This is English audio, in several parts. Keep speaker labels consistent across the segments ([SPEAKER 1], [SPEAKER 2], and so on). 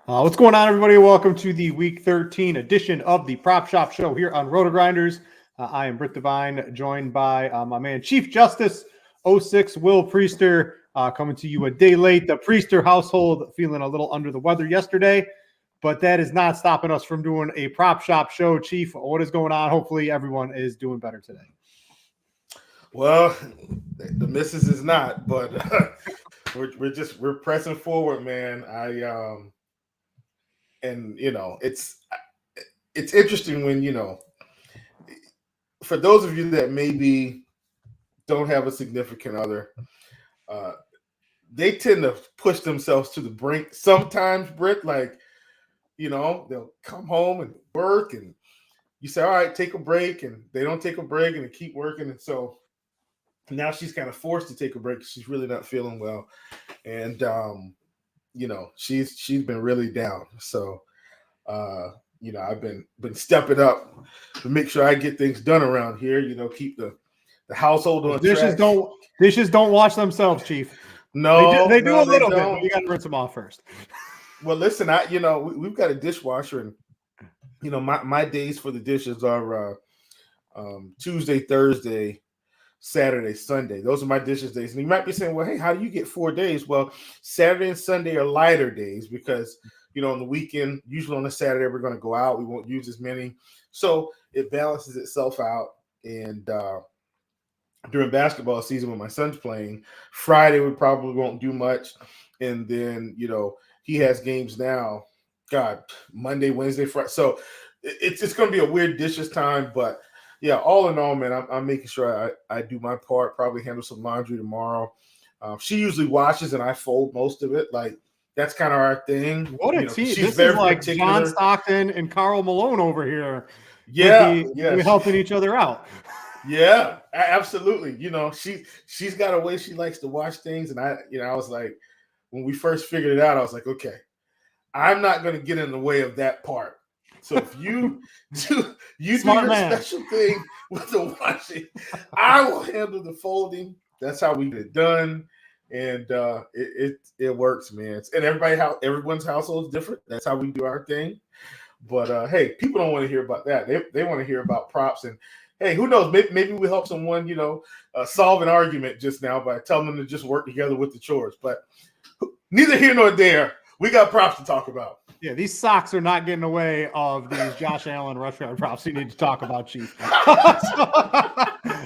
[SPEAKER 1] What's going on, everybody? Welcome to the Week 13 edition of the Prop Shop Show here on RotoGrinders. I am Brit Devine, joined by my man Chief Justice 06 Will Priester, coming to you a day late. The Priester household feeling a little under the weather yesterday, but that is not stopping us from doing a Prop Shop Show. Chief, what is going on? Hopefully everyone is doing better today.
[SPEAKER 2] Well, the missus is not, but we're pressing forward, man. It's interesting when for those of you that maybe don't have a significant other, they tend to push themselves to the brink sometimes, Britt. Like, they'll come home and work, and you say, all right, take a break, and they don't take a break, and they keep working. And so now she's kind of forced to take a break. She's really not feeling well. And, she's been really down. So, I've been stepping up to make sure I get things done around here, keep the household on
[SPEAKER 1] Dishes
[SPEAKER 2] track.
[SPEAKER 1] Dishes don't wash themselves, Chief.
[SPEAKER 2] No,
[SPEAKER 1] they do a little bit,
[SPEAKER 2] don't.
[SPEAKER 1] but you got to rinse them off first.
[SPEAKER 2] Well, listen, we've got a dishwasher, and my days for the dishes are Tuesday, Thursday, Saturday, Sunday. Those are my dishes days. And you might be saying, well, hey, how do you get 4 days? Well, Saturday and Sunday are lighter days because, on the weekend, usually on a Saturday, we're going to go out. We won't use as many. So it balances itself out. And during basketball season, when my son's playing, Friday we probably won't do much. And then, he has games now. God, Monday, Wednesday, Friday. So it's going to be a weird dishes time, but yeah, all in all, man, I'm making sure I do my part, probably handle some laundry tomorrow. She usually washes and I fold most of it. Like, that's kind of our thing.
[SPEAKER 1] What a team.
[SPEAKER 2] She's
[SPEAKER 1] This
[SPEAKER 2] very
[SPEAKER 1] is like
[SPEAKER 2] particular.
[SPEAKER 1] John Stockton and Karl Malone over here.
[SPEAKER 2] Yeah.
[SPEAKER 1] We're helping each other out.
[SPEAKER 2] Yeah, absolutely. She's got a way she likes to watch things. And I was like, when we first figured it out, I was like, okay, I'm not going to get in the way of that part. So if you do your special thing with the washing, I will handle the folding. That's how we get it done, and it works, man. And everyone's household is different. That's how we do our thing. But hey, people don't want to hear about that. They want to hear about props. And hey, who knows? Maybe we help someone, solve an argument just now by telling them to just work together with the chores. But neither here nor there. We got props to talk about.
[SPEAKER 1] Yeah, these socks are not getting away of these Josh Allen rush yard props you need to talk about, Chief.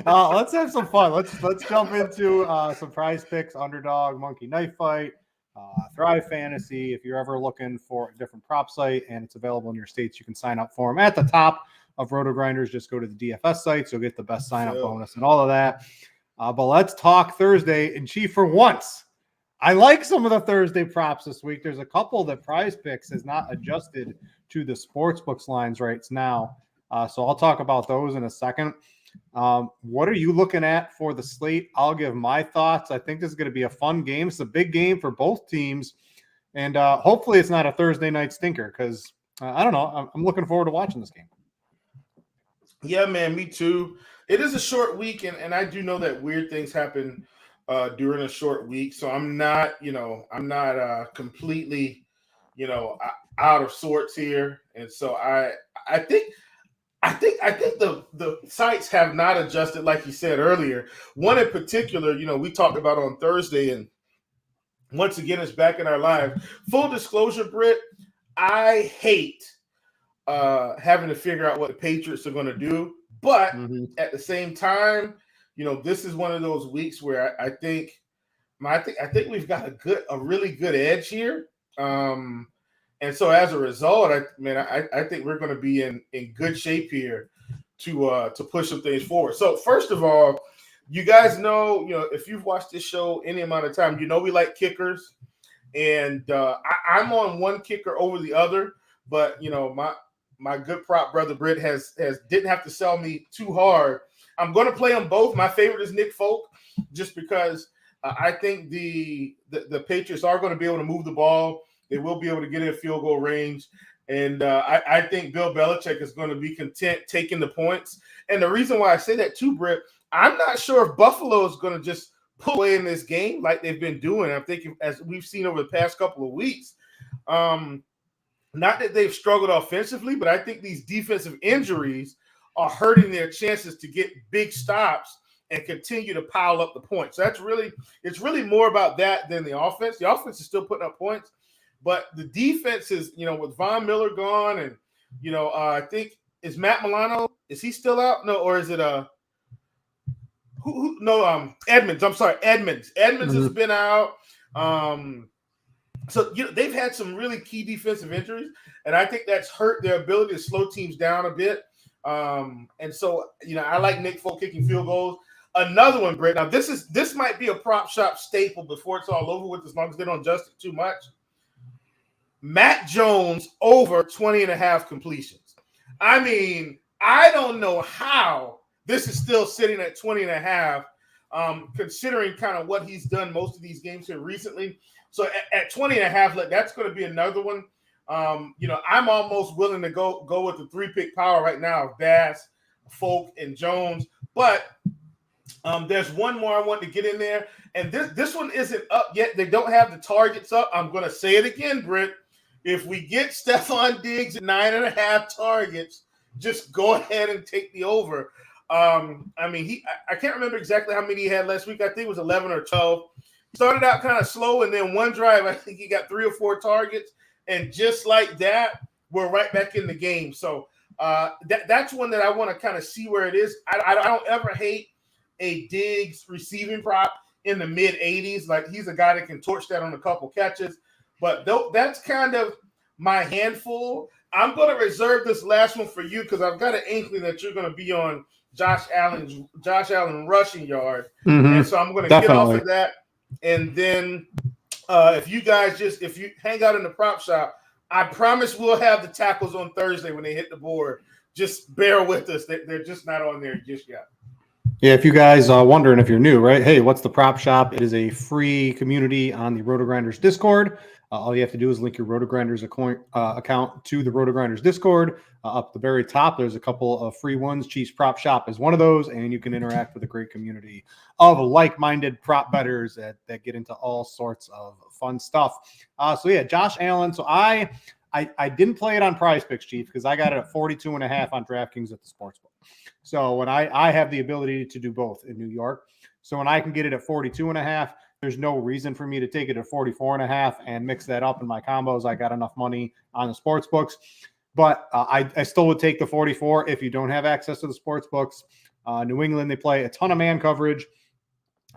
[SPEAKER 1] Let's have some fun. Let's jump into some prize picks, underdog, monkey knife fight, Thrive Fantasy. If you're ever looking for a different prop site and it's available in your states, you can sign up for them at the top of RotoGrinders. Just go to the DFS site. So you'll get the best sign up bonus and all of that. But let's talk Thursday. And Chief, for once, I like some of the Thursday props this week. There's a couple that Prize Picks has not adjusted to the sportsbooks lines right now. So I'll talk about those in a second. What are you looking at for the slate? I'll give my thoughts. I think this is going to be a fun game. It's a big game for both teams. And hopefully it's not a Thursday night stinker because, I don't know, I'm looking forward to watching this game.
[SPEAKER 2] Yeah, man, me too. It is a short week, and I do know that weird things happen during a short week. So I'm not completely, out of sorts here. And so I think the sites have not adjusted, like you said earlier. One in particular, we talked about on Thursday, and once again, it's back in our lives. Full disclosure, Britt, I hate having to figure out what the Patriots are going to do. But at the same time, this is one of those weeks where I think we've got a really good edge here. And so as a result, I think we're going to be in good shape here to push some things forward. So first of all, you guys know, if you've watched this show any amount of time, we like kickers, and I'm on one kicker over the other. But my good prop brother Brit didn't have to sell me too hard. I'm going to play them both. My favorite is Nick Folk, just because I think the Patriots are going to be able to move the ball. They will be able to get in field goal range. And I think Bill Belichick is going to be content taking the points. And the reason why I say that too, Britt, I'm not sure if Buffalo is going to just pull away in this game like they've been doing. I'm thinking, as we've seen over the past couple of weeks, Not that they've struggled offensively, but I think these defensive injuries are hurting their chances to get big stops and continue to pile up the points. So it's really more about that than the offense. The offense is still putting up points, but the defense is, with Von Miller gone, and I think is Matt Milano, is he still out? No, or is it Edmonds. I'm sorry, Edmonds. Edmonds has been out. So they've had some really key defensive injuries, and I think that's hurt their ability to slow teams down a bit. And so I like Nick Folk kicking field goals. Another one, Brit. Now this might be a prop shop staple before it's all over with, as long as they don't adjust it too much. Matt Jones over 20.5 completions. I mean, I don't know how this is still sitting at 20.5, considering kind of what he's done most of these games here recently. So at 20.5, that's going to be another one. I'm almost willing to go with the 3-pick power right now of Bass, Folk, and Jones. But there's one more I want to get in there, and this one isn't up yet. They don't have the targets up. I'm going to say it again, Britt. If we get Stephon Diggs at 9.5 targets, just go ahead and take the over. I can't remember exactly how many he had last week. I think it was 11 or 12. Started out kind of slow, and then one drive, I think he got 3 or 4 targets, and just like that, we're right back in the game. So that's one that I want to kind of see where it is. I don't ever hate a Diggs receiving prop in the mid-80s. Like, he's a guy that can torch that on a couple catches. But that's kind of my handful. I'm going to reserve this last one for you because I've got an inkling that you're going to be on Josh Allen rushing yard. And so I'm going to get off of that. And then if you hang out in the prop shop, I promise we'll have the tackles on Thursday when they hit the board. Just bear with us. They're just not on there just yet.
[SPEAKER 1] Yeah, if you guys are wondering if you're new, right? Hey, what's the prop shop? It is a free community on the RotoGrinders Discord. All you have to do is link your RotoGrinders account to the RotoGrinders Discord. Up the very top, there's a couple of free ones. Chiefs Prop Shop is one of those, and you can interact with a great community of like-minded prop bettors that get into all sorts of fun stuff. Josh Allen. So I didn't play it on Prize Picks, Chief, because I got it at 42.5 on DraftKings at the sportsbook. So when I have the ability to do both in New York. So when I can get it at 42.5, there's no reason for me to take it at 44.5 and mix that up in my combos. I got enough money on the sports books, but I still would take the 44 if you don't have access to the sports books. New England, they play a ton of man coverage.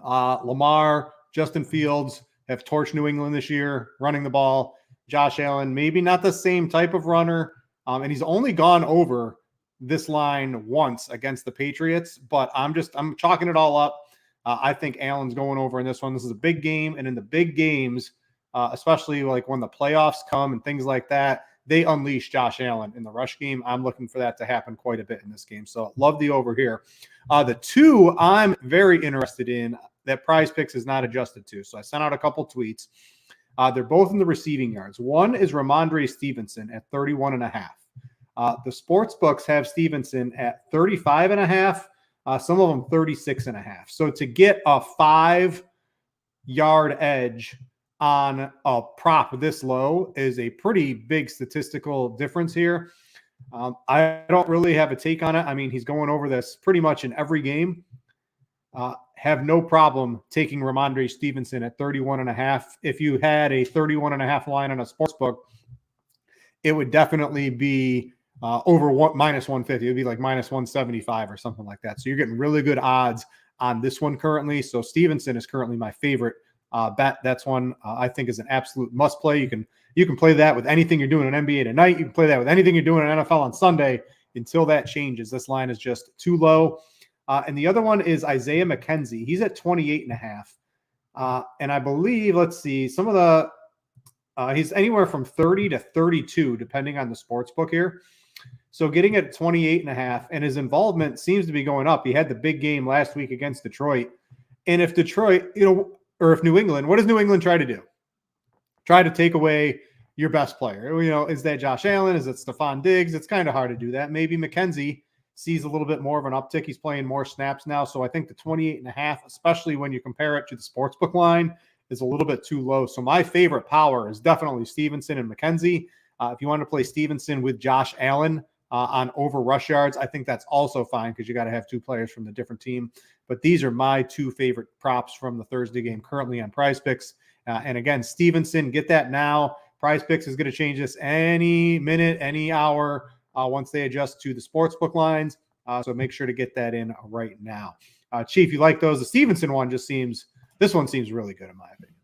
[SPEAKER 1] Lamar, Justin Fields have torched New England this year, running the ball. Josh Allen, maybe not the same type of runner, and he's only gone over this line once against the Patriots, but I'm chalking it all up. I think Allen's going over in this one. This is a big game, and in the big games, especially like when the playoffs come and things like that, they unleash Josh Allen in the rush game. I'm looking for that to happen quite a bit in this game. So love the over here. The two I'm very interested in that Prize Picks is not adjusted to. So I sent out a couple tweets. They're both in the receiving yards. One is Ramondre Stevenson at 31.5. The sports books have Stevenson at 35.5. Some of them 36.5. So to get a 5-yard edge on a prop this low is a pretty big statistical difference here. I don't really have a take on it. I mean, he's going over this pretty much in every game. Have no problem taking Ramondre Stevenson at 31.5. If you had a 31.5 line on a sports book, it would definitely be over minus 150. It would be like minus 175 or something like that. So you're getting really good odds on this one currently. So Stevenson is currently my favorite bet. That's one I think is an absolute must play. You can play that with anything you're doing in NBA tonight. You can play that with anything you're doing in NFL on Sunday until that changes. This line is just too low. And the other one is Isaiah McKenzie. He's at 28.5. And I believe, let's see, some of the he's anywhere from 30 to 32, depending on the sports book here. So getting at 28.5, and his involvement seems to be going up. He had the big game last week against Detroit. And if Detroit, or if New England, what does New England try to do? Try to take away your best player. Is that Josh Allen? Is it Stephon Diggs? It's kind of hard to do that. Maybe McKenzie sees a little bit more of an uptick. He's playing more snaps now. So I think the 28.5, especially when you compare it to the sportsbook line, is a little bit too low. So my favorite power is definitely Stevenson and McKenzie. If you want to play Stevenson with Josh Allen on over rush yards, I think that's also fine because you got to have two players from the different team. But these are my two favorite props from the Thursday game currently on Prize Picks. And again, Stevenson, get that now. Prize Picks is going to change this any minute, any hour once they adjust to the sportsbook lines. So make sure to get that in right now. Chief, you like those? The Stevenson one this one seems really good in my opinion.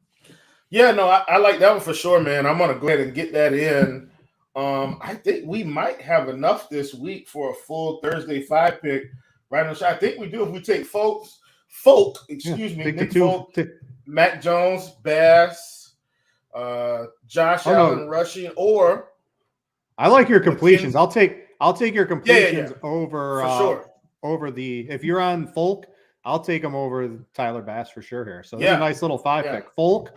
[SPEAKER 2] Yeah, no, I like that one for sure, man. I'm going to go ahead and get that in. I think we might have enough this week for a full Thursday 5-pick right on the shot. I think we do if we take Folk, Nick Folk, Mac Jones, Bass, Josh Allen rushing, or
[SPEAKER 1] I like your completions. I'll take your completions over
[SPEAKER 2] for sure.
[SPEAKER 1] Over if you're on Folk, I'll take them over Tyler Bass for sure here. So that's a nice little 5-pick. Folk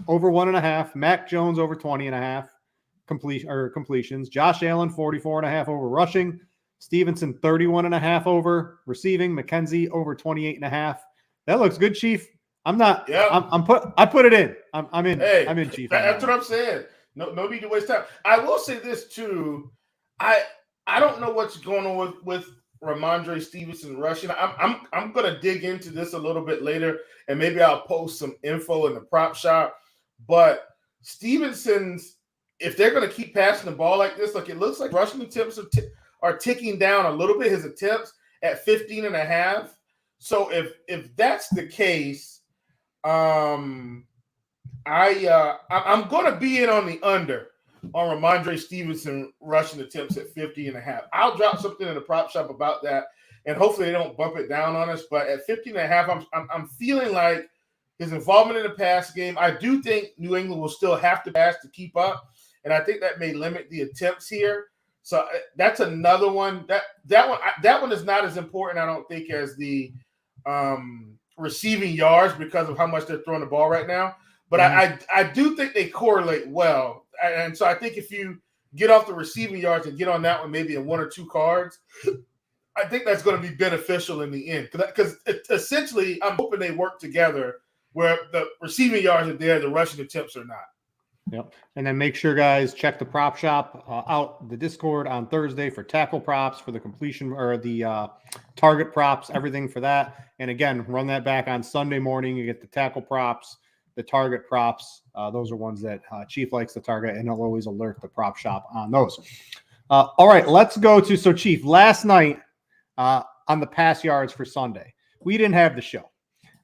[SPEAKER 1] over 1.5, Mac Jones over 20.5 completions, Josh Allen 44.5 over rushing, Stevenson 31.5 over receiving, McKenzie over 28.5. That looks good, Chief. I'm not. Yeah. I put it in. I'm in.
[SPEAKER 2] Hey,
[SPEAKER 1] I'm in, Chief.
[SPEAKER 2] That's what I'm saying. No need to waste time. I will say this too. I don't know what's going on with Ramondre Stevenson rushing. I'm gonna dig into this a little bit later, and maybe I'll post some info in the prop shop. But Stevenson's, if they're gonna keep passing the ball like this, like it looks like rushing attempts are ticking down a little bit. His attempts at 15.5. So if that's the case, I'm going to be in on the under on Ramondre Stevenson rushing attempts at 50.5. I'll drop something in the prop shop about that, and hopefully they don't bump it down on us. But at 50.5, I'm feeling like his involvement in the pass game. I do think New England will still have to pass to keep up, and I think that may limit the attempts here. So that's another one. That one is not as important, I don't think, as the receiving yards because of how much they're throwing the ball right now. But I do think they correlate well. And so I think if you get off the receiving yards and get on that one maybe in one or two cards, I think that's going to be beneficial in the end. Because essentially I'm hoping they work together where the receiving yards are there, the rushing attempts are not.
[SPEAKER 1] Yep. And then make sure, guys, check the prop shop out the Discord on Thursday for tackle props, for the completion or the target props, everything for that. And again, run that back on Sunday morning. You get the tackle props, the target props. Those are ones that Chief likes to target, and he'll always alert the prop shop on those. All right, let's go to, so Chief, last night on the pass yards for Sunday, we didn't have the show.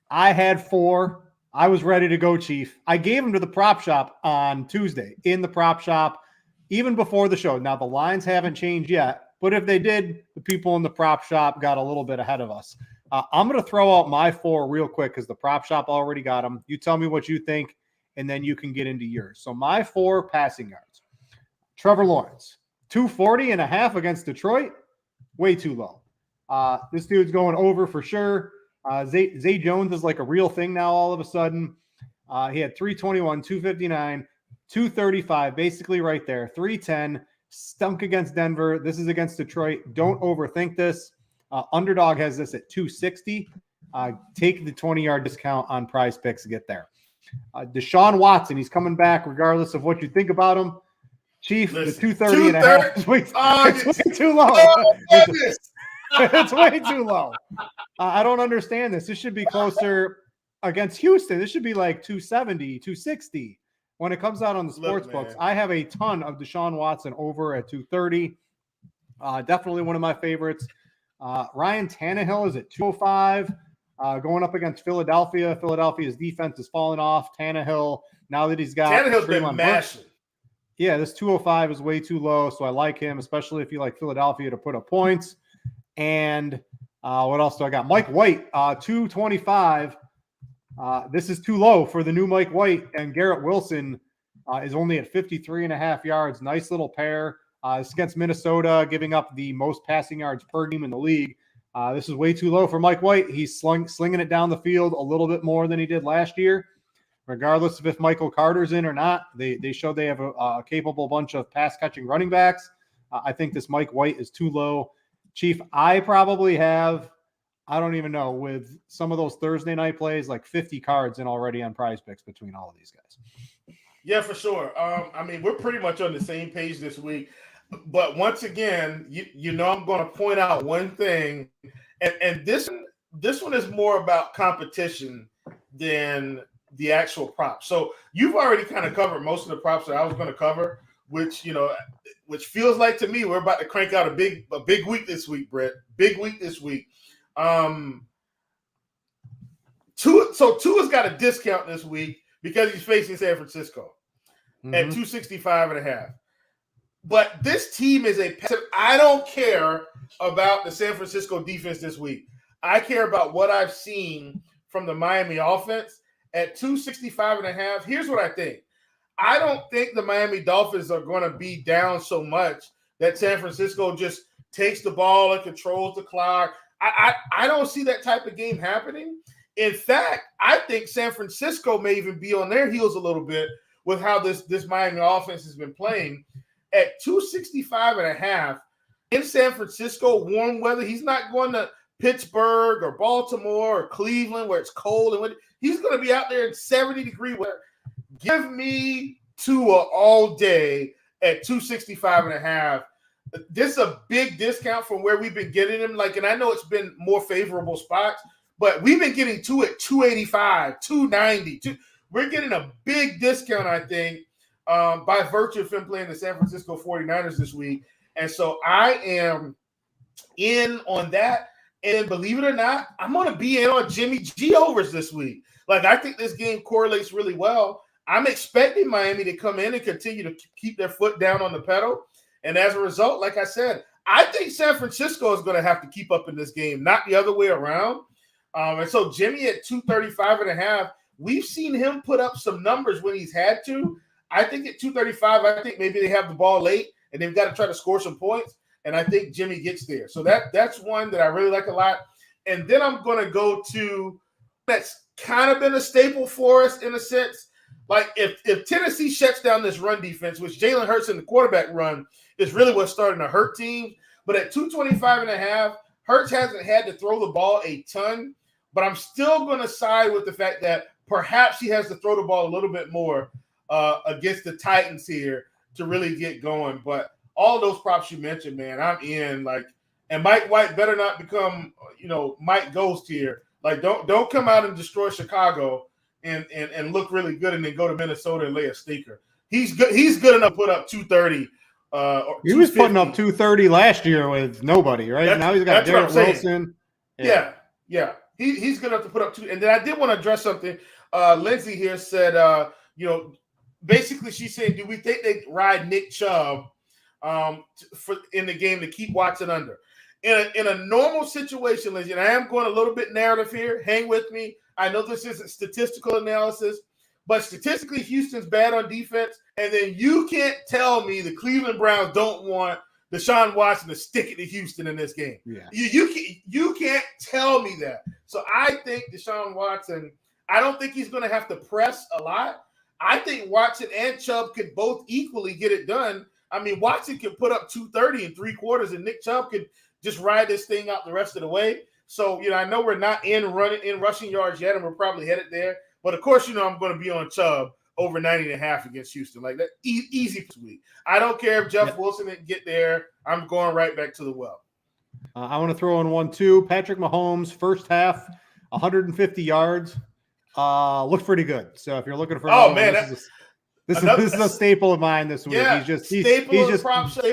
[SPEAKER 1] I had 4. I was ready to go, Chief. I gave them to the prop shop on Tuesday in the prop shop, even before the show. Now, the lines haven't changed yet, but if they did, the people in the prop shop got a little bit ahead of us. I'm going to throw out my 4 real quick because the prop shop already got them. You tell me what you think, and then you can get into yours. So my 4 passing yards. Trevor Lawrence, 240.5 against Detroit, way too low. This dude's going over for sure. Zay Jones is like a real thing now all of a sudden. He had 321, 259, 235, basically right there. 310, stunk against Denver. This is against Detroit. Don't overthink this. Underdog has this at 260. Take the 20-yard discount on Prize Picks to get there. Deshaun Watson, he's coming back regardless of what you think about him. Chief, listen, the 230.5 is way too low. It's way too low. I don't understand this. This should be closer against Houston. This should be like 270, 260 when it comes out on the sports books. I have a ton of Deshaun Watson over at 230. Definitely one of my favorites. Ryan Tannehill is at 205. Going up against Philadelphia. Philadelphia's defense is falling off. Tannehill, now that he's got
[SPEAKER 2] Tannehill's been mashing.
[SPEAKER 1] Yeah, this 205 is way too low, so I like him, especially if you like Philadelphia to put up points. And what else do I got? Mike White, 225. This is too low for the new Mike White, and Garrett Wilson is only at 53.5 yards. Nice little pair. It's against Minnesota, giving up the most passing yards per game in the league. This is way too low for Mike White. He's slinging it down the field a little bit more than he did last year. Regardless of if Michael Carter's in or not, they showed they have a capable bunch of pass-catching running backs. I think this Mike White is too low. Chief, I probably have, I don't even know, with some of those Thursday night plays, like 50 cards in already on Prize Picks between all of these guys.
[SPEAKER 2] Yeah, for sure. I mean, we're pretty much on the same page this week. But once again, you know, I'm going to point out one thing, and this one is more about competition than the actual props. So you've already kind of covered most of the props that I was going to cover, which which feels like to me we're about to crank out a big week this week, Brett. Big week this week. Tua's got a discount this week because he's facing San Francisco at 265.5. But this team is I don't care about the San Francisco defense this week. I care about what I've seen from the Miami offense at 265.5. Here's what I think. I don't think the Miami Dolphins are going to be down so much that San Francisco just takes the ball and controls the clock. I don't see that type of game happening. In fact, I think San Francisco may even be on their heels a little bit with how this Miami offense has been playing. At 265.5 in San Francisco, warm weather, he's not going to Pittsburgh or Baltimore or Cleveland where it's cold. And he's going to be out there in 70-degree weather. Give me Tua all day at 265.5. This is a big discount from where we've been getting him. And I know it's been more favorable spots, but we've been getting Tua at 285, 290. We're getting a big discount, I think, by virtue of him playing the San Francisco 49ers this week. And so I am in on that. And believe it or not, I'm going to be in on Jimmy G overs this week. I think this game correlates really well. I'm expecting Miami to come in and continue to keep their foot down on the pedal. And as a result, like I said, I think San Francisco is going to have to keep up in this game, not the other way around. And so Jimmy at 235.5, we've seen him put up some numbers when he's had to. I think at 235, I think maybe they have the ball late and they've got to try to score some points. And I think Jimmy gets there. So that's one that I really like a lot. And then I'm going to go to that's kind of been a staple for us in a sense. If Tennessee shuts down this run defense, which Jalen Hurts in the quarterback run is really what's starting to hurt teams. But at 225.5, Hurts hasn't had to throw the ball a ton. But I'm still going to side with the fact that perhaps he has to throw the ball a little bit more against the Titans here to really get going. But all those props you mentioned, man, I'm in. And Mike White better not become, Mike Ghost here. Don't come out and destroy Chicago and look really good and then go to Minnesota and lay a stinker. He's good. He's good enough to put up 230.
[SPEAKER 1] He was putting up 230 last year with nobody, right? Now he's got Garrett Wilson.
[SPEAKER 2] Yeah. He's good enough to put up two. And then I did want to address something. Lindsay here said, basically she's saying, do we think they ride Nick Chubb in the game to keep Watson under? In a normal situation, Lindsay, and I am going a little bit narrative here. Hang with me. I know this isn't statistical analysis, but statistically, Houston's bad on defense. And then you can't tell me the Cleveland Browns don't want Deshaun Watson to stick it to Houston in this game.
[SPEAKER 1] Yeah.
[SPEAKER 2] You can't tell me that. So I think Deshaun Watson, I don't think he's going to have to press a lot. I think Watson and Chubb could both equally get it done. I mean, Watson could put up 230 in 3 quarters, and Nick Chubb could just ride this thing out the rest of the way. So, I know we're not in rushing yards yet, and we're probably headed there. But, of course, I'm going to be on Chubb over 90.5 against Houston. That easy this week. I don't care if Jeff Wilson didn't get there. I'm going right back to the well.
[SPEAKER 1] I want to throw in one, too. Patrick Mahomes, first half, 150 yards. Looked pretty good. So if you're looking for this is a staple of mine this week.
[SPEAKER 2] Yeah,
[SPEAKER 1] he's just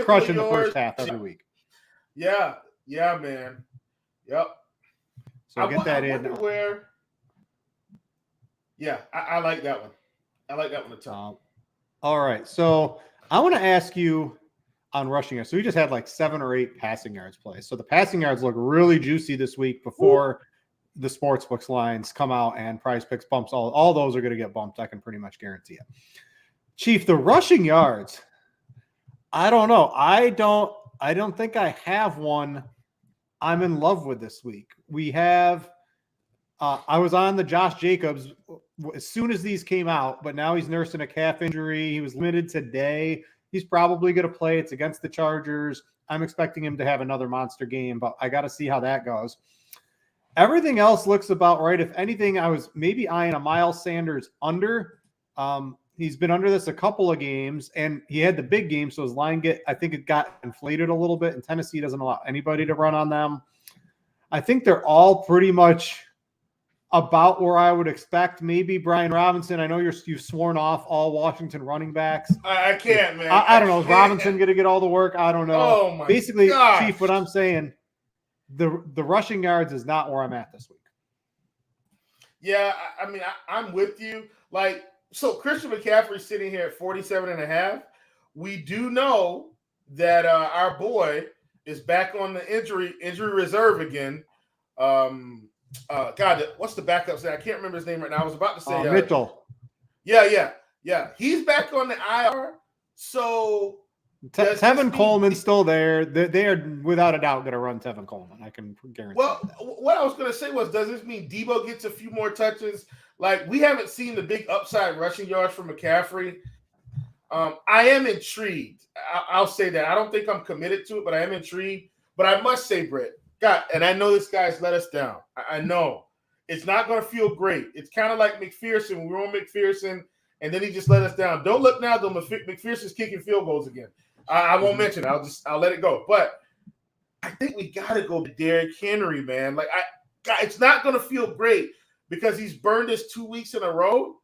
[SPEAKER 1] crushing the first half every week.
[SPEAKER 2] Yeah, man. Yep.
[SPEAKER 1] So get that in.
[SPEAKER 2] I like that one. I like that one a ton.
[SPEAKER 1] All right. So I want to ask you on rushing yards. So we just had 7 or 8 passing yards plays. So the passing yards look really juicy this week before the sportsbooks lines come out and Prize Picks bumps. All those are going to get bumped. I can pretty much guarantee it. Chief, the rushing yards, I don't know. I don't think I have one I'm in love with this week. We have I was on the Josh Jacobs as soon as these came out, but now he's nursing a calf injury. He was limited today. He's probably going to play. It's against the Chargers. I'm expecting him to have another monster game, but I got to see how that goes. Everything else looks about right. If anything, I was maybe eyeing a Miles Sanders under. He's been under this a couple of games, and he had the big game, so his line I think it got inflated a little bit, and Tennessee doesn't allow anybody to run on them. I think they're all pretty much about where I would expect. Maybe Brian Robinson. I know you've sworn off all Washington running backs.
[SPEAKER 2] I can't, man.
[SPEAKER 1] I don't know. Is Robinson going to get all the work? I don't know.
[SPEAKER 2] Oh, my
[SPEAKER 1] Basically,
[SPEAKER 2] gosh.
[SPEAKER 1] Chief, what I'm saying, the rushing yards is not where I'm at this week.
[SPEAKER 2] Yeah, I mean, I'm with you. Like, so Christian McCaffrey's sitting here at 47.5. We do know that our boy is back on the injury reserve again. God, what's the backup say? I can't remember his name right now. I was about to say
[SPEAKER 1] Mitchell.
[SPEAKER 2] Yeah. He's back on the IR. So
[SPEAKER 1] Tevin Coleman's still there. They are without a doubt going to run Tevin Coleman. I can guarantee.
[SPEAKER 2] Well,
[SPEAKER 1] that.
[SPEAKER 2] What I was going to say was, does this mean Debo gets a few more touches? Like, we haven't seen the big upside rushing yards from McCaffrey. I am intrigued. I'll say that. I don't think I'm committed to it, but I am intrigued. But I must say, Brit, God, and I know this guy's let us down. I know. It's not going to feel great. It's kind of like McPherson. We were on McPherson, and then he just let us down. Don't look now, though. McPherson's kicking field goals again. I won't mention it. I'll let it go. But I think we got to go to Derrick Henry, man. Like, it's not going to feel great because he's burned us 2 weeks in a row,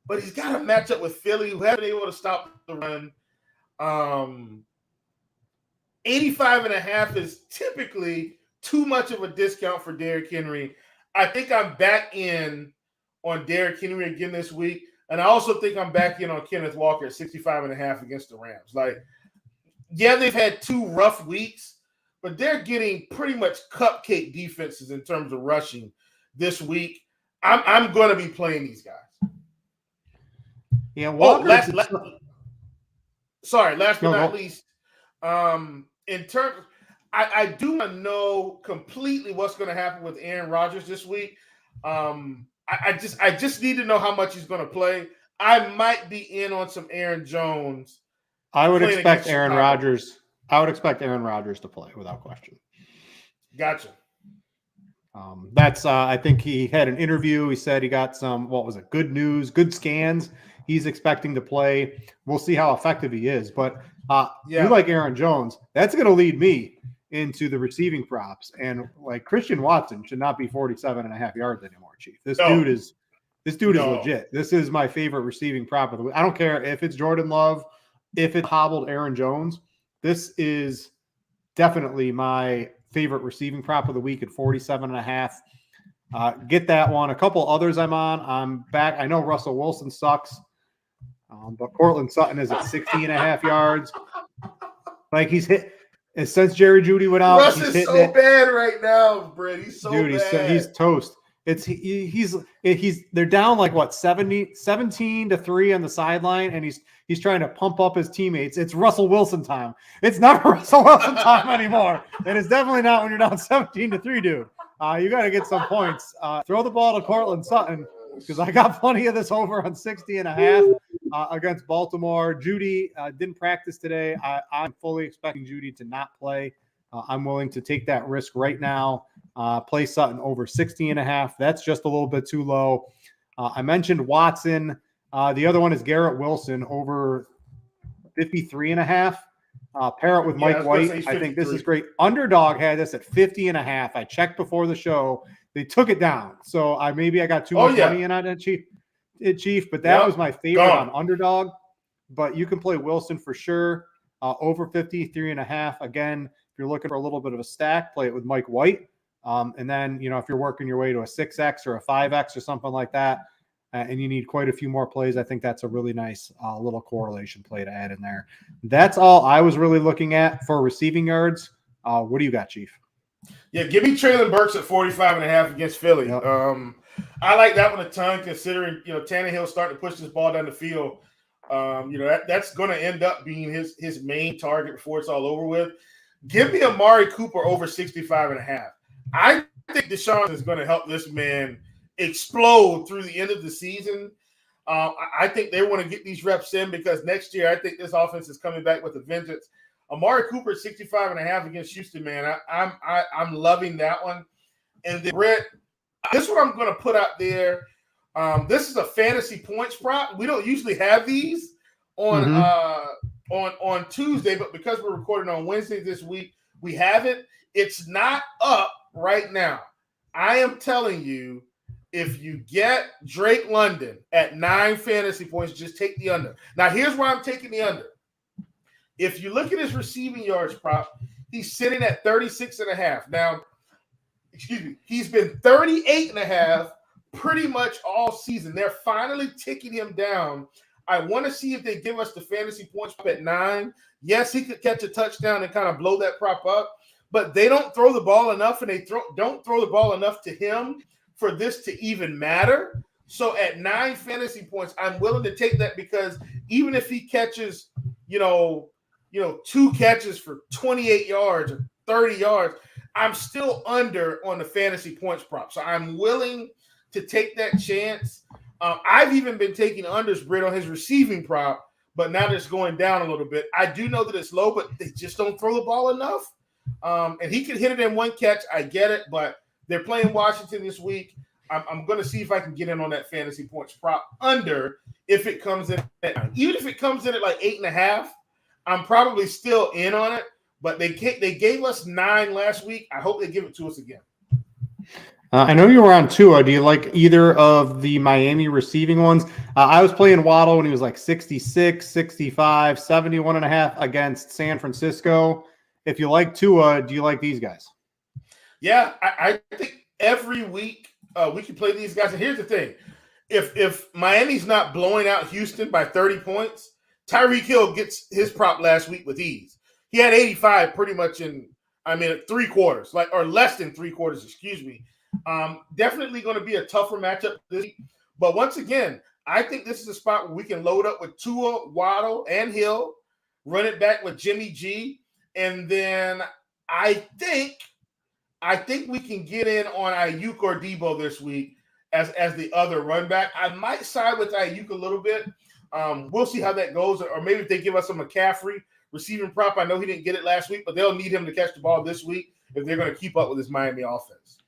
[SPEAKER 2] but he's got to match up with Philly, who haven't been able to stop the run. 85.5 is typically too much of a discount for Derrick Henry. I think I'm back in on Derrick Henry again this week. And I also think I'm back in on Kenneth Walker at 65.5 against the Rams. Like, yeah, they've had 2 rough weeks, but they're getting pretty much cupcake defenses in terms of rushing this week. I'm going to be playing these guys.
[SPEAKER 1] Yeah, Walker.
[SPEAKER 2] Last but not least, in terms, I do want to know completely what's going to happen with Aaron Rodgers this week. I just need to know how much he's going to play. I might be in on some Aaron Jones.
[SPEAKER 1] I would expect Aaron Rodgers. I would expect Aaron Rodgers to play without question.
[SPEAKER 2] Gotcha.
[SPEAKER 1] That's I think he had an interview. He said he got some, good news, good scans. He's expecting to play. We'll see how effective he is. But you like Aaron Jones. That's going to lead me into the receiving props. And like Christian Watson should not be 47.5 yards anymore, Chief. This dude is legit. This is my favorite receiving prop of the week. I don't care if it's Jordan Love, if it's hobbled Aaron Jones. This is definitely my favorite receiving prop of the week at 47.5. Get that one. A couple others I'm back. I know Russell Wilson sucks, but Cortland Sutton is at 60.5 yards. Like he's hit. And since Jerry Jeudy went out,
[SPEAKER 2] Russ is so bad right now, Brit. He's so bad.
[SPEAKER 1] He's toast. They're down like 17-3 on the sideline, and he's trying to pump up his teammates. It's Russell Wilson time. It's not Russell Wilson time anymore, and it's definitely not when you're down 17-3, dude. You got to get some points. Throw the ball to Cortland Sutton because I got plenty of this over on 60.5 against Baltimore. Jeudy didn't practice today. I'm fully expecting Jeudy to not play. I'm willing to take that risk right now. Play Sutton over 60.5. That's just a little bit too low. I mentioned Watson. The other one is Garrett Wilson over 53.5. Pair it with Mike White. I think this is great. Underdog had this at 50.5. I checked before the show. They took it down. So I got too much money in on it, Chief. But that was my favorite on Underdog. But you can play Wilson for sure. Over 53.5. Again, if you're looking for a little bit of a stack, play it with Mike White. And then, if you're working your way to a 6X or a 5X or something like that, and you need quite a few more plays, I think that's a really nice little correlation play to add in there. That's all I was really looking at for receiving yards. What do you got, Chief?
[SPEAKER 2] Yeah, give me Traylon Burks at 45.5 against Philly.
[SPEAKER 1] Yep.
[SPEAKER 2] I like that one a ton, considering Tannehill starting to push this ball down the field. That's going to end up being his main target before it's all over with. Give me Amari Cooper over 65.5. I think Deshaun is going to help this man explode through the end of the season. I think they want to get these reps in because next year I think this offense is coming back with a vengeance. Amari Cooper 65.5 against Houston, man. I'm loving that one. And then Brit, this is what I'm going to put out there. This is a fantasy points prop. We don't usually have these on on Tuesday, but because we're recording on Wednesday this week, we have it. It's not up right now. I am telling you, if you get Drake London at 9 fantasy points, just take the under. Now, here's why I'm taking the under. If you look at his receiving yards prop, he's sitting at 36.5. Now, he's been 38.5 pretty much all season. They're finally ticking him down. I want to see if they give us the fantasy points at 9. Yes, he could catch a touchdown and kind of blow that prop up, but they don't throw the ball enough, and they don't throw the ball enough to him for this to even matter. So at 9 fantasy points, I'm willing to take that, because even if he catches, 2 catches for 28 yards or 30 yards, I'm still under on the fantasy points prop. So I'm willing to take that chance. I've even been taking unders, Brit, on his receiving prop, but now it's going down a little bit. I do know that it's low, but they just don't throw the ball enough. And he could hit it in 1 catch. I get it, but they're playing Washington this week. I'm going to see if I can get in on that fantasy points prop under if it comes in at 9. Even if it comes in at like 8.5, I'm probably still in on it. But they gave us 9 last week. I hope they give it to us again.
[SPEAKER 1] I know you were on Tua. Do you like either of the Miami receiving ones? I was playing Waddle when he was like 66, 65, 71.5 against San Francisco. If you like Tua, do you like these guys?
[SPEAKER 2] Yeah, I think every week we can play these guys. And here's the thing. If Miami's not blowing out Houston by 30 points, Tyreek Hill gets his prop last week with ease. He had 85 pretty much in 3 quarters, or less than 3 quarters, excuse me. Definitely going to be a tougher matchup this week. But once again, I think this is a spot where we can load up with Tua, Waddle, and Hill, run it back with Jimmy G, and then I think we can get in on Ayuk or Debo this week as the other run back. I might side with Ayuk a little bit. We'll see how that goes, or maybe if they give us a McCaffrey receiving prop. I know he didn't get it last week, but they'll need him to catch the ball this week if they're going to keep up with this Miami offense.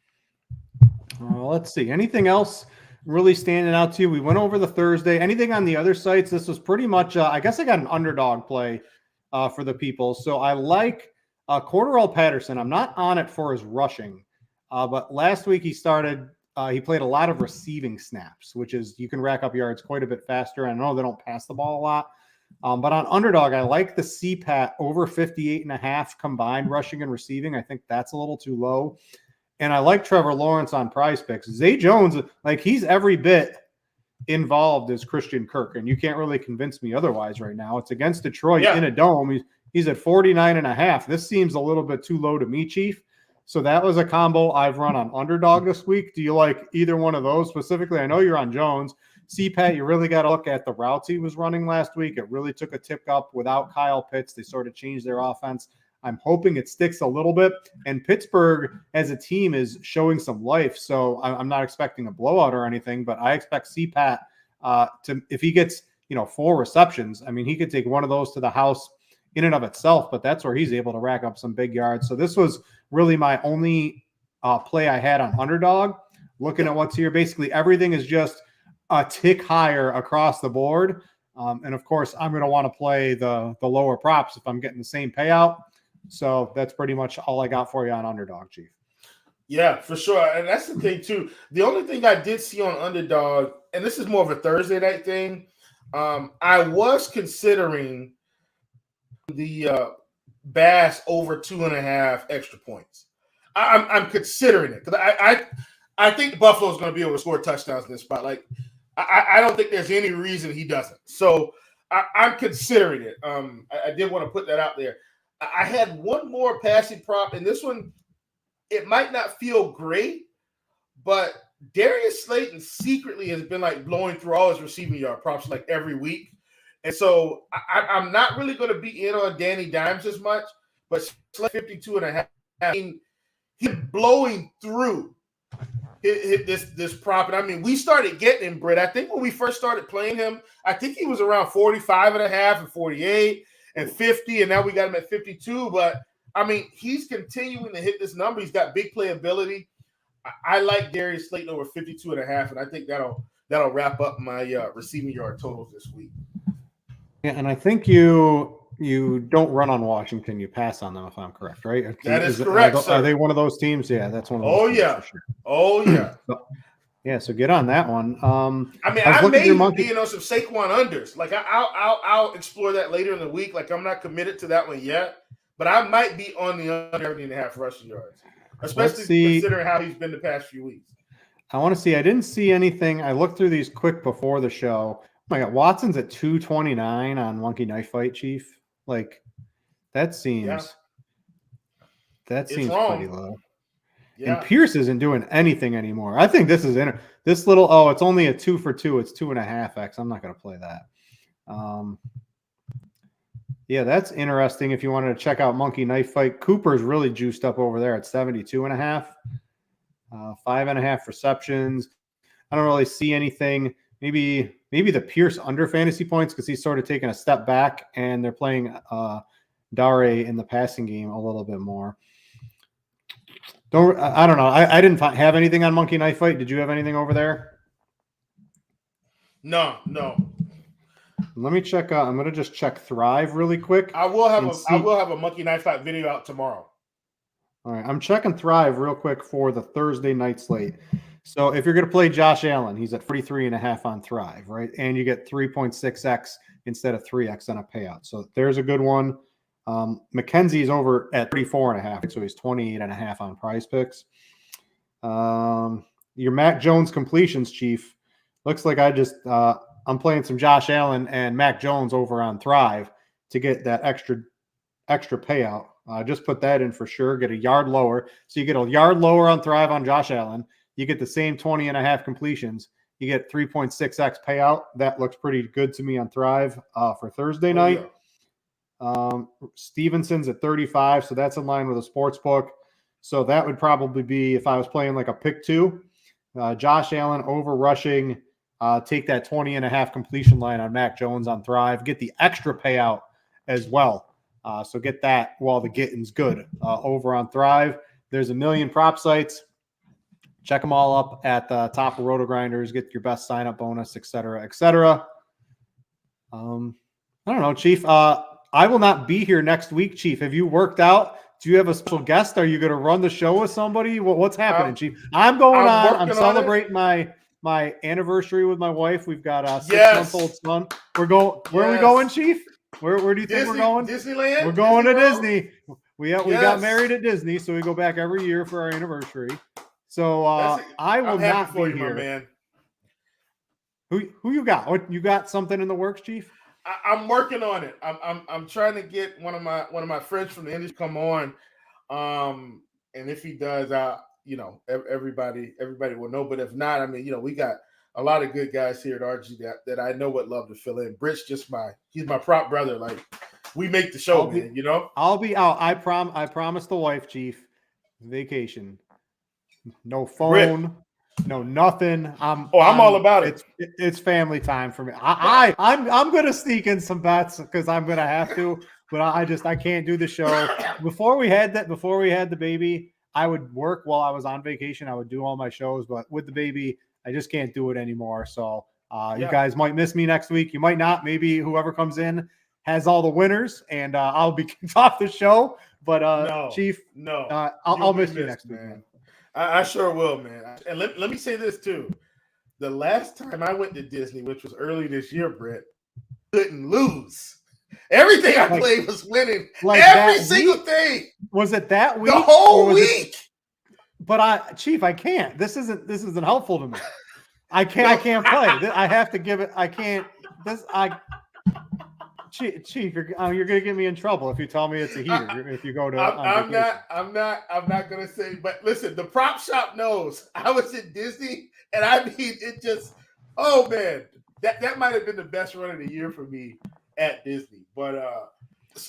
[SPEAKER 1] Let's see. Anything else really standing out to you? We went over the Thursday. Anything on the other sites? This was pretty much, I guess I got an underdog play for the people. So I like Cordarrelle Patterson. I'm not on it for his rushing, but last week he played a lot of receiving snaps, which is you can rack up yards quite a bit faster. I know they don't pass the ball a lot. But on underdog, I like the CPAT over 58.5 combined rushing and receiving. I think that's a little too low. And I like Trevor Lawrence on Prize Picks. Zay Jones, he's every bit involved as Christian Kirk, and you can't really convince me otherwise right now. It's against Detroit in a dome. He's at 49.5. This seems a little bit too low to me, Chief. So that was a combo I've run on underdog this week. Do you like either one of those specifically? I know you're on Jones. CPAT, you really got to look at the routes he was running last week. It really took a tick up without Kyle Pitts. They sort of changed their offense. I'm hoping it sticks a little bit. And Pittsburgh as a team is showing some life. So I'm not expecting a blowout or anything, but I expect CPAT if he gets, 4 receptions, he could take one of those to the house in and of itself, but that's where he's able to rack up some big yards. So this was really my only play I had on underdog. Looking at what's here, basically everything is just a tick higher across the board. And of course, I'm going to want to play the lower props if I'm getting the same payout. So that's pretty much all I got for you on underdog, Chief.
[SPEAKER 2] Yeah, for sure. And that's the thing, too. The only thing I did see on underdog, and this is more of a Thursday night thing, I was considering the Bass over 2.5 extra points. I'm considering it because I think Buffalo's going to be able to score touchdowns in this spot. I don't think there's any reason he doesn't. So I'm considering it. I did want to put that out there. I had one more passing prop, and this one, it might not feel great, but Darius Slayton secretly has been blowing through all his receiving yard props every week. And so I'm not really going to be in on Danny Dimes as much, but 52.5. He's blowing through this prop. And we started getting him, Brit. I think when we first started playing him, I think he was around 45.5 and 48 and 50, and now we got him at 52. But he's continuing to hit this number. He's got big playability. I like Darius Slayton over 52.5, and I think that'll that'll wrap up my receiving yard totals this week.
[SPEAKER 1] Yeah, and I think you don't run on Washington, you pass on them if I'm correct, right?
[SPEAKER 2] That is correct,
[SPEAKER 1] are
[SPEAKER 2] sir.
[SPEAKER 1] they one of those teams? Yeah, that's one of those teams
[SPEAKER 2] yeah.
[SPEAKER 1] for sure.
[SPEAKER 2] Oh, yeah.
[SPEAKER 1] So get on that one.
[SPEAKER 2] I mean, I may be some Saquon unders. Like I'll explore that later in the week. Like I'm not committed to that one yet, but I might be on the under 30.5 rushing yards, especially considering how he's been the past few weeks.
[SPEAKER 1] I want to see. I didn't see anything. I looked through these quick before the show. Oh my God, Watson's at 229 on Monkey Knife Fight, Chief. Like that seems pretty low. Yeah. And Pierce isn't doing anything anymore. I think this is this little. It's only a 2 for 2. It's 2.5x. I'm not going to play that. Yeah, that's interesting. If you wanted to check out Monkey Knife Fight, Cooper's really juiced up over there at 72.5. 5.5 receptions. I don't really see anything. Maybe the Pierce under fantasy points because he's sort of taking a step back and they're playing Dare in the passing game a little bit more. I don't know. I didn't have anything on Monkey Knife Fight. Did you have anything over there?
[SPEAKER 2] No.
[SPEAKER 1] Let me check. I'm gonna just check Thrive really quick.
[SPEAKER 2] I will have a Monkey Knife Fight video out tomorrow.
[SPEAKER 1] All right, I'm checking Thrive real quick for the Thursday night slate. So if you're going to play Josh Allen, he's at 43.5 on Thrive, right? And you get 3.6x instead of 3x on a payout. So there's a good one. McKenzie's over at 34.5, so he's 28.5 on Prize Picks. Your Mac Jones completions, Chief. Looks like I'm playing some Josh Allen and Mac Jones over on Thrive to get that extra payout. Just put that in for sure. Get a yard lower. So you get a yard lower on Thrive on Josh Allen. You get the same 20.5 completions. You get 3.6x payout. That looks pretty good to me on Thrive for Thursday night. Yeah. Stevenson's at 35, so that's in line with a sports book. So that would probably be if I was playing like a pick two. Josh Allen over rushing. Take that 20.5 completion line on Mac Jones on Thrive. Get the extra payout as well. So get that while the getting's good over on Thrive. There's a million prop sites. Check them all up at the top of RotoGrinders. Get your best sign-up bonus, et cetera, et cetera. I don't know, Chief. I will not be here next week, Chief. Have you worked out? Do you have a special guest? Are you going to run the show with somebody? What's happening, Chief? I'm I'm celebrating my anniversary with my wife. We've got a 6-month-old son. We're going. Where are we going, Chief? Where do you think we're going?
[SPEAKER 2] Disneyland.
[SPEAKER 1] We're going to Disney. We got married at Disney, so we go back every year for our anniversary. So I will not be here. Man. Who you got? What you got? Something in the works, Chief?
[SPEAKER 2] I'm working on it. I'm trying to get one of my friends from the industry come on. And if he does, everybody will know. But if not, I mean, we got a lot of good guys here at RG that I know would love to fill in. Brit's he's my prop brother. Like we make the show, man.
[SPEAKER 1] I'll be out. I promise the wife, Chief. Vacation. No phone. Brit. No nothing. I'm
[SPEAKER 2] all about it.
[SPEAKER 1] It's family time for me. I'm gonna sneak in some bets because I'm gonna have to, but I can't do the show. Before we had the baby, I would work while I was on vacation. I would do all my shows, but with the baby, I just can't do it anymore. So you guys might miss me next week. You might not. Maybe whoever comes in has all the winners, and I'll be kicked off the show. But Chief, I'll miss you next week, man.
[SPEAKER 2] I sure will, man. And let me say this too. The last time I went to Disney, which was early this year, Brit, couldn't lose. Everything I played was winning. Every single thing.
[SPEAKER 1] Was it that week?
[SPEAKER 2] The whole week.
[SPEAKER 1] But Chief, I can't. This isn't helpful to me. I can't play. I have to give it. I can't. Chief, you're gonna get me in trouble if you tell me it's a heater. If you go to,
[SPEAKER 2] I'm not gonna say. But listen, the prop shop knows I was at Disney, and I mean, it just, oh man, that might have been the best run of the year for me at Disney. But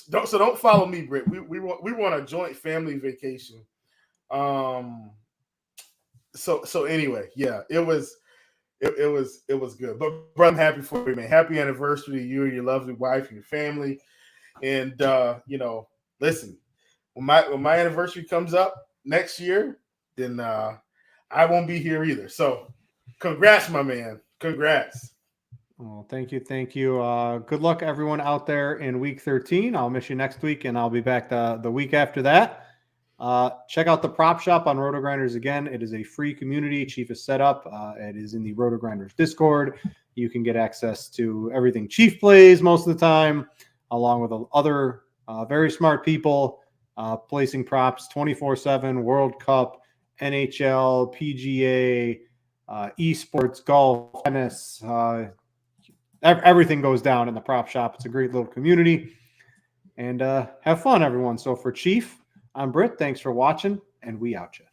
[SPEAKER 2] don't follow me, Brit. We want a joint family vacation. So anyway, yeah, it was good. But bro, I'm happy for you, man. Happy anniversary to you and your lovely wife and your family. And listen, when my anniversary comes up next year, then I won't be here either. So congrats, my man. Congrats.
[SPEAKER 1] Well, thank you. Good luck, everyone out there in week 13. I'll miss you next week, and I'll be back the week after that. Check out the prop shop on RotoGrinders again. It is a free community. Chief is set up. It is in the RotoGrinders Discord. You can get access to everything Chief plays most of the time, along with other very smart people placing props 24/7, World Cup, NHL, PGA, esports, golf, tennis. Everything goes down in the prop shop. It's a great little community. And have fun, everyone. So for Chief, I'm Brit. Thanks for watching, and we out ya.